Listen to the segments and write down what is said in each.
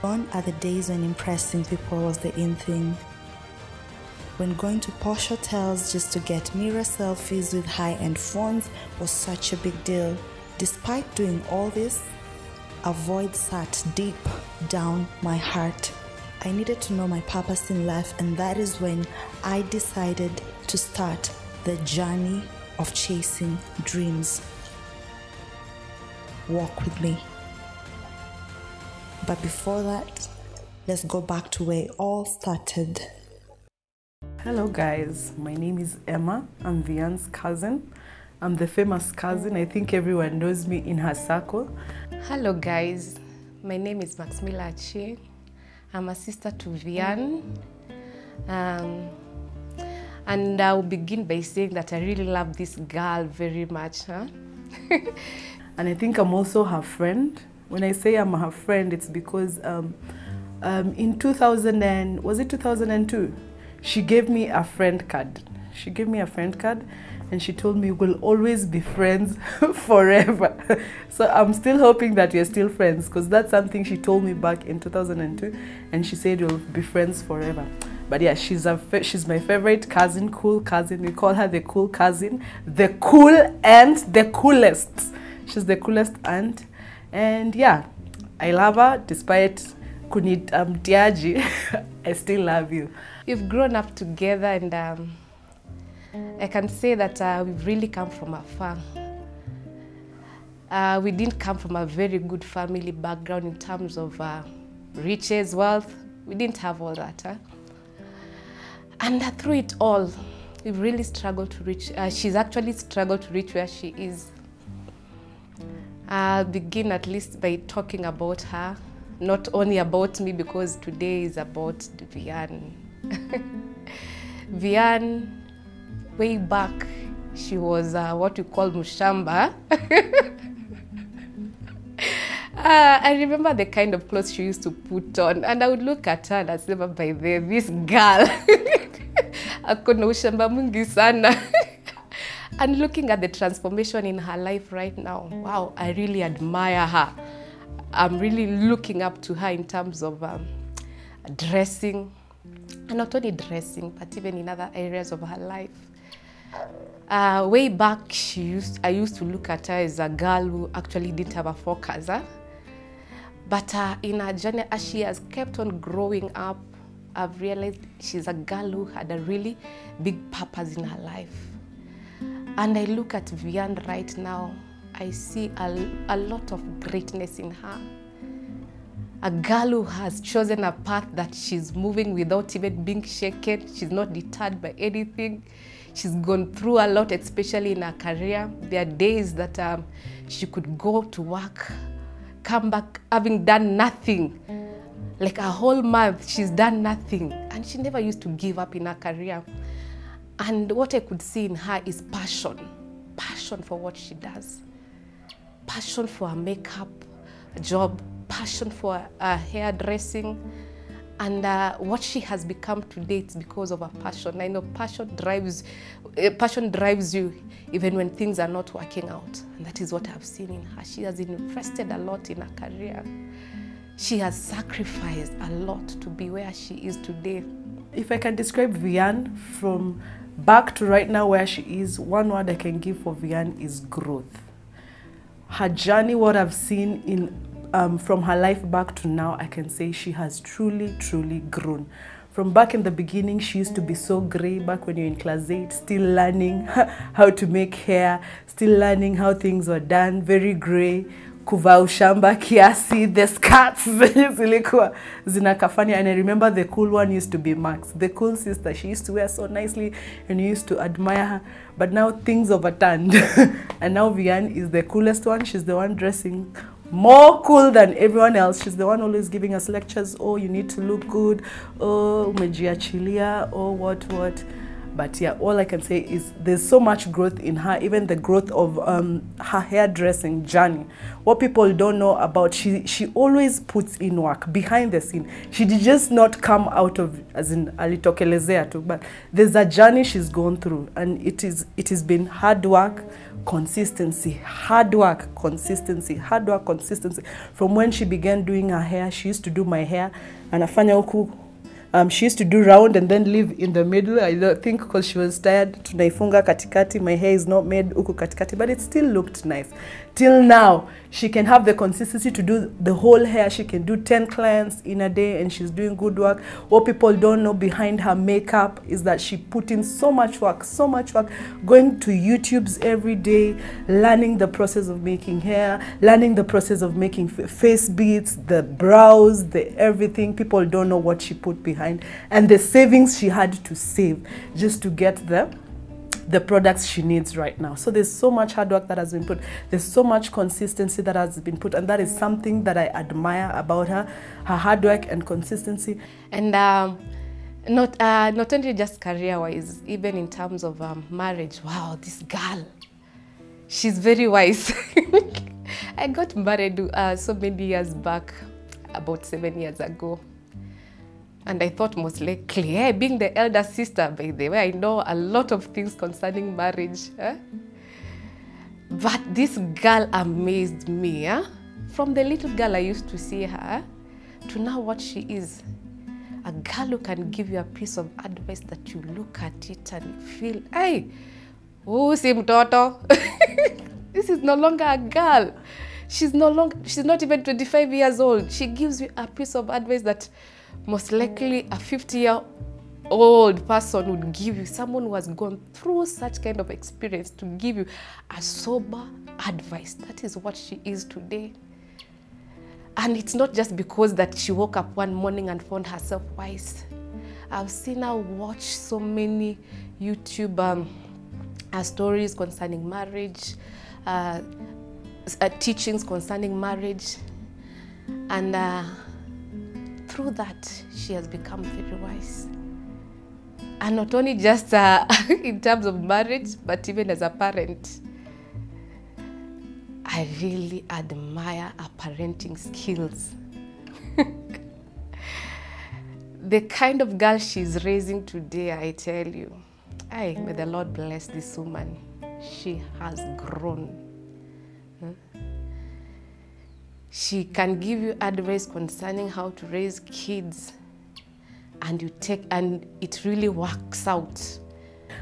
Gone are the days when impressing people was the in thing. When going to posh hotels just to get mirror selfies with high-end phones was such a big deal. Despite doing all this, a void sat deep down my heart. I needed to know my purpose in life, and that is when I decided to start the journey of chasing dreams. Walk with me. But before that, let's go back to where it all started. Hello guys, my name is Emma. I'm Vian's cousin. I'm the famous cousin. I think everyone knows me in her circle. Hello guys, my name is Maximila Achie. I'm a sister to Vian. And I'll begin by saying that I really love this girl very much. Huh? And I think I'm also her friend. When I say I'm her friend, it's because in 2002, she gave me a friend card. She gave me a friend card and she told me we'll always be friends forever. So I'm still hoping that we're still friends, because that's something she told me back in 2002, and she said we'll be friends forever. But yeah, she's my favorite cousin, cool cousin. We call her the cool cousin, the cool aunt, the coolest. She's the coolest aunt. And yeah, I love her despite kunit tiaji. I still love you. We've grown up together, and I can say that we've really come from afar. We didn't come from a very good family background in terms of riches, wealth. We didn't have all that. Huh? And through it all, we've really struggled to reach, she's actually struggled to reach where she is. I'll begin at least by talking about her, not only about me, because today is about Vian. Vian, way back, she was what we call Mushamba. I remember the kind of clothes she used to put on, and I would look at her and I'd say, by this girl, akona ushamba mwingi sana. And looking at the transformation in her life right now, wow, I really admire her. I'm really looking up to her in terms of dressing, and not only dressing, but even in other areas of her life. Way back, I used to look at her as a girl who actually didn't have a focus. Huh? But in her journey, as she has kept on growing up, I've realized she's a girl who had a really big purpose in her life. And I look at Vian right now, I see a lot of greatness in her. A girl who has chosen a path that she's moving without even being shaken. She's not deterred by anything. She's gone through a lot, especially in her career. There are days that she could go to work, come back having done nothing. Like a whole month, she's done nothing. And she never used to give up in her career. And what I could see in her is passion. Passion for what she does. Passion for her makeup job. Passion for her hairdressing. And what she has become today, it's because of her passion. I know passion drives you even when things are not working out. And that is what I've seen in her. She has invested a lot in her career. She has sacrificed a lot to be where she is today. If I can describe Vian from back to right now where she is, one word I can give for Vian is growth. Her journey, what I've seen in from her life back to now, I can say she has truly, truly grown. From back in the beginning, she used to be so grey back when you're in class 8, still learning how to make hair, still learning how things were done, very grey. Kuvaa ushamba kiasi, the skirts zilikuwa zinakafanya. And I remember the cool one used to be Max, the cool sister. She used to wear so nicely and you used to admire her. But now things overturned. And now Vian is the coolest one. She's the one dressing more cool than everyone else. She's the one always giving us lectures. Oh, you need to look good. Oh, umejiachilia. Oh, what. But yeah, all I can say is there's so much growth in her, even the growth of her hairdressing journey. What people don't know about, she always puts in work behind the scene. She did just not come out of, as in alitokelezea tu, but there's a journey she's gone through, and it has been hard work, consistency, hard work, consistency, hard work, consistency. From when she began doing her hair, she used to do my hair, and afanya huku. She used to do round and then leave in the middle. I don't think because she was tired. Tunaifunga katikati. My hair is not made uku katikati, but it still looked nice. Till now, she can have the consistency to do the whole hair. She can do 10 clients in a day, and she's doing good work. What people don't know behind her makeup is that she put in so much work, going to YouTube's every day, learning the process of making hair, learning the process of making face beads, the brows, the everything. People don't know what she put behind, and the savings she had to save just to get the products she needs right now. So there's so much hard work that has been put. There's so much consistency that has been put, and that is something that I admire about her hard work and consistency. And not only just career-wise, even in terms of marriage. Wow, this girl, she's very wise. I got married so many years back, about 7 years ago. And I thought most likely, hey, being the elder sister, by the way, I know a lot of things concerning marriage. But this girl amazed me. From the little girl I used to see her to now what she is. A girl who can give you a piece of advice that you look at it and feel, hey, oh, si mtoto. This is no longer a girl. She's not even 25 years old. She gives you a piece of advice that most likely a 50-year-old person would give you, someone who has gone through such kind of experience, to give you a sober advice. That is what she is today. And it's not just because that she woke up one morning and found herself wise. I've seen her watch so many YouTube stories concerning marriage, teachings concerning marriage, and through that, she has become very wise. And not only just in terms of marriage, but even as a parent. I really admire her parenting skills. The kind of girl she's raising today, I tell you. May the Lord bless this woman. She has grown. She can give you advice concerning how to raise kids, and it really works out.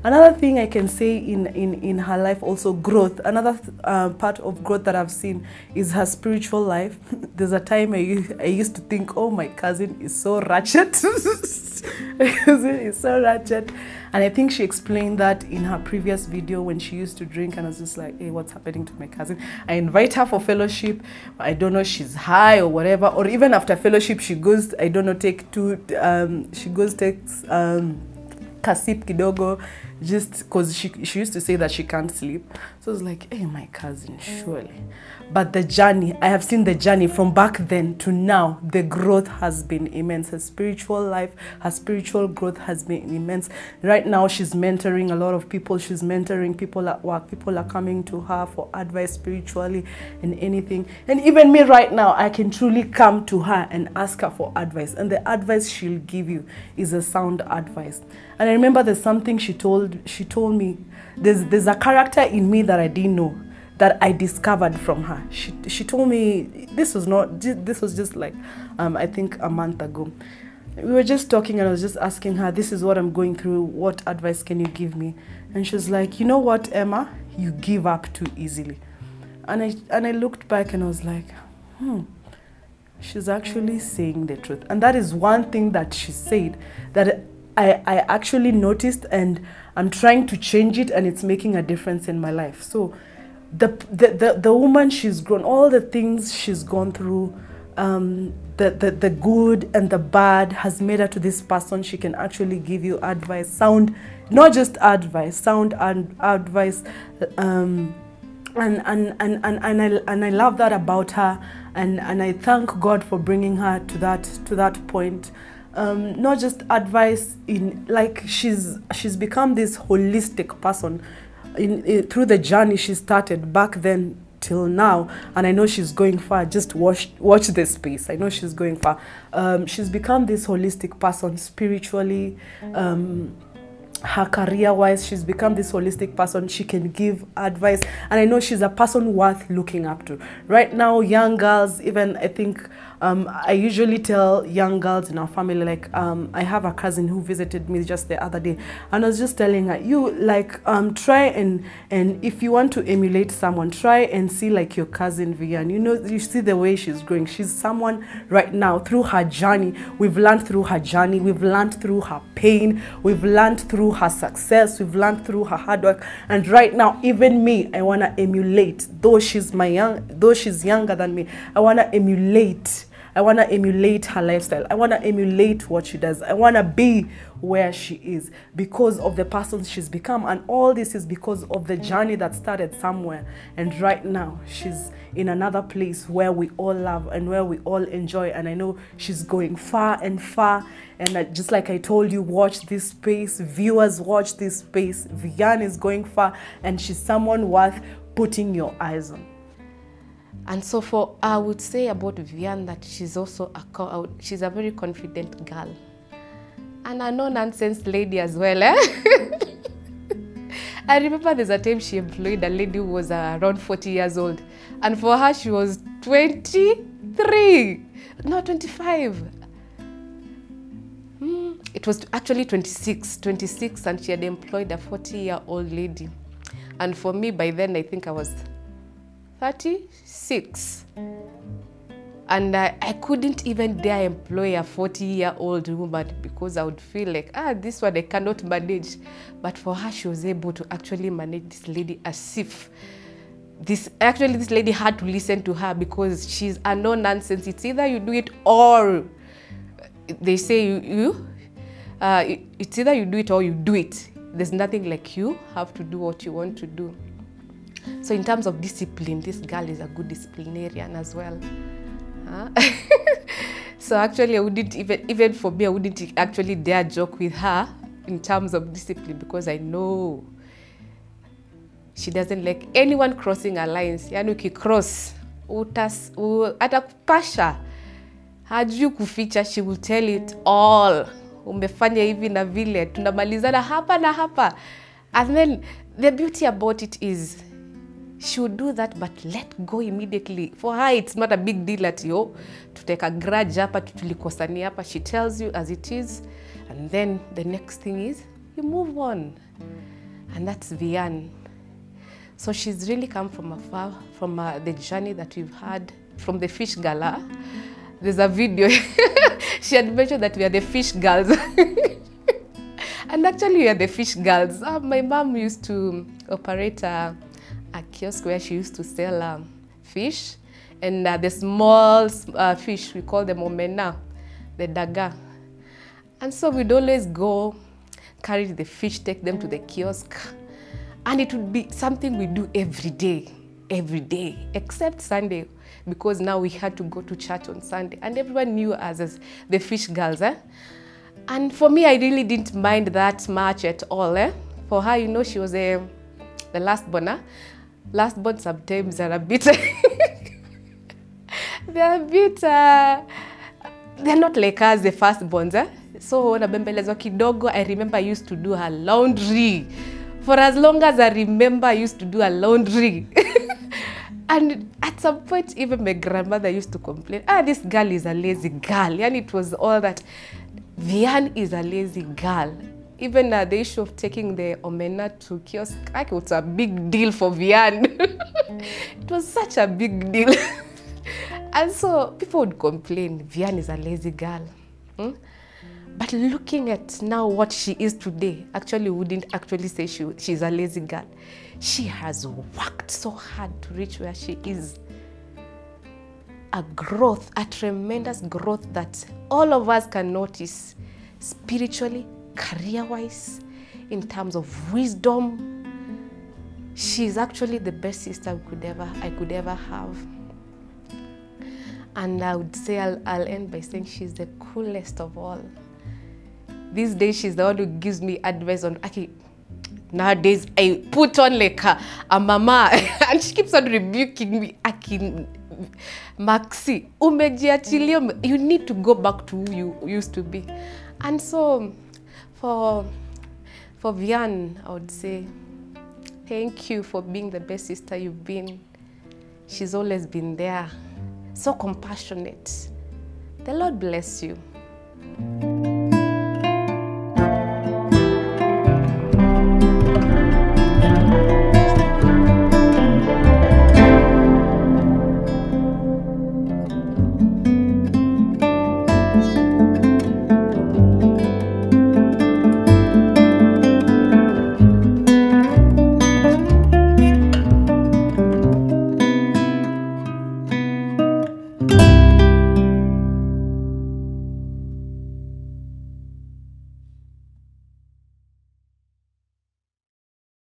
Another thing I can say in her life, also growth. Another part of growth that I've seen is her spiritual life. There's a time I used to think, oh, my cousin is so ratchet. My cousin is so ratchet. And I think she explained that in her previous video when she used to drink, and I was just like, hey, what's happening to my cousin? I invite her for fellowship. I don't know, she's high or whatever. Or even after fellowship, she goes, I don't know, takes kasip kidogo, just because she used to say that she can't sleep. So I was like, hey, my cousin, surely. But the journey, I have seen the journey from back then to now. The growth has been immense. Her spiritual life, her spiritual growth has been immense. Right now, she's mentoring a lot of people. She's mentoring people at work. People are coming to her for advice spiritually and anything. And even me right now, I can truly come to her and ask her for advice. And the advice she'll give you is a sound advice. And I remember there's something she told me. There's a character in me that I didn't know, that I discovered from her. She told me, this was just like, I think a month ago. We were just talking and I was just asking her, this is what I'm going through, what advice can you give me? And she was like, you know what, Emma, you give up too easily. And I looked back and I was like, she's actually saying the truth. And that is one thing that she said that I actually noticed, and I'm trying to change it, and it's making a difference in my life. So the woman, she's grown, all the things she's gone through, the good and the bad has made her to this person. She can actually give you advice, sound, not just advice, sound and advice, and I love that about her, and I thank God for bringing her to that point. not just advice in, like, she's become this holistic person through the journey she started back then till now, and I know she's going far. Just watch this space. I know she's going far. She's become this holistic person spiritually, her career-wise. She's become this holistic person. She can give advice, and I know she's a person worth looking up to. Right now, young girls, even I think, I usually tell young girls in our family, like, I have a cousin who visited me just the other day, and I was just telling her, you, like, try and if you want to emulate someone, try and see like your cousin Vian. You know, you see the way she's growing. She's someone right now, through her journey, we've learned through her journey, we've learned through her pain, we've learned through her success, we've learned through her hard work, and right now, even me, I want to emulate, though she's younger than me, I want to emulate her lifestyle. I want to emulate what she does. I want to be where she is because of the person she's become. And all this is because of the journey that started somewhere. And right now, she's in another place where we all love and where we all enjoy. And I know she's going far and far. And just like I told you, watch this space. Viewers, watch this space. Vian is going far, and she's someone worth putting your eyes on. And so I would say about Vian that she's also she's a very confident girl. And a no-nonsense lady as well, eh? I remember there's a time she employed a lady who was around 40 years old. And for her, she was 23, no, 25. It was actually 26, and she had employed a 40-year-old lady. And for me, by then, I think I was 36. And I couldn't even dare employ a 40-year-old woman because I would feel like, this one I cannot manage. But for her, she was able to actually manage this lady as if this lady had to listen to her because she's a no-nonsense. It's either you do it or they say it's either you do it or you do it. There's nothing like you have to do what you want to do. So in terms of discipline, this girl is a good disciplinarian as well. So actually, I wouldn't even for me, I wouldn't actually dare joke with her in terms of discipline because I know she doesn't like anyone crossing her lines. Yani ukicross, atakupasha, hajui kuficha, she will tell it all. Umefanya hivi na vile, tunamalizana hapa na hapa. And then the beauty about it is, she would do that, but let go immediately. For her, it's not a big deal at yo to take a grudge hapa, tulikosani hapa. She tells you as it is, and then the next thing is you move on, and that's Vian. So she's really come from afar, from the journey that we've had from the fish gala. There's a video. She had mentioned that we are the fish girls. And actually, we are the fish girls. My mom used to operate a kiosk where she used to sell fish. And the small fish, we call them omena, the daga. And so we'd always go, carry the fish, take them to the kiosk. And it would be something we do every day, except Sunday, because now we had to go to church on Sunday. And everyone knew us as the fish girls. And for me, I really didn't mind that much at all. For her, you know, she was the last born. Last born sometimes are a bit, they're not like us, the first borns. So nabembelezwa kidogo, I remember I used to do her laundry. For as long as I remember, I used to do her laundry. And at some point, even my grandmother used to complain, this girl is a lazy girl. And it was all that. Vian is a lazy girl. Even the issue of taking the omena to kiosk, it was a big deal for Vian. It was such a big deal. And so people would complain, Vian is a lazy girl. But looking at now what she is today, actually wouldn't actually say she's a lazy girl. She has worked so hard to reach where she is. A growth, a tremendous growth that all of us can notice spiritually, career-wise, in terms of wisdom. She's actually the best sister I could ever have. And I would say I'll end by saying she's the coolest of all. These days, she's the one who gives me advice on, okay, nowadays I put on like a mama and she keeps on rebuking me. Aki, Maxi, umejiachilia, you need to go back to who you used to be. And so for Vian, I would say, thank you for being the best sister you've been. She's always been there, so compassionate. The Lord bless you.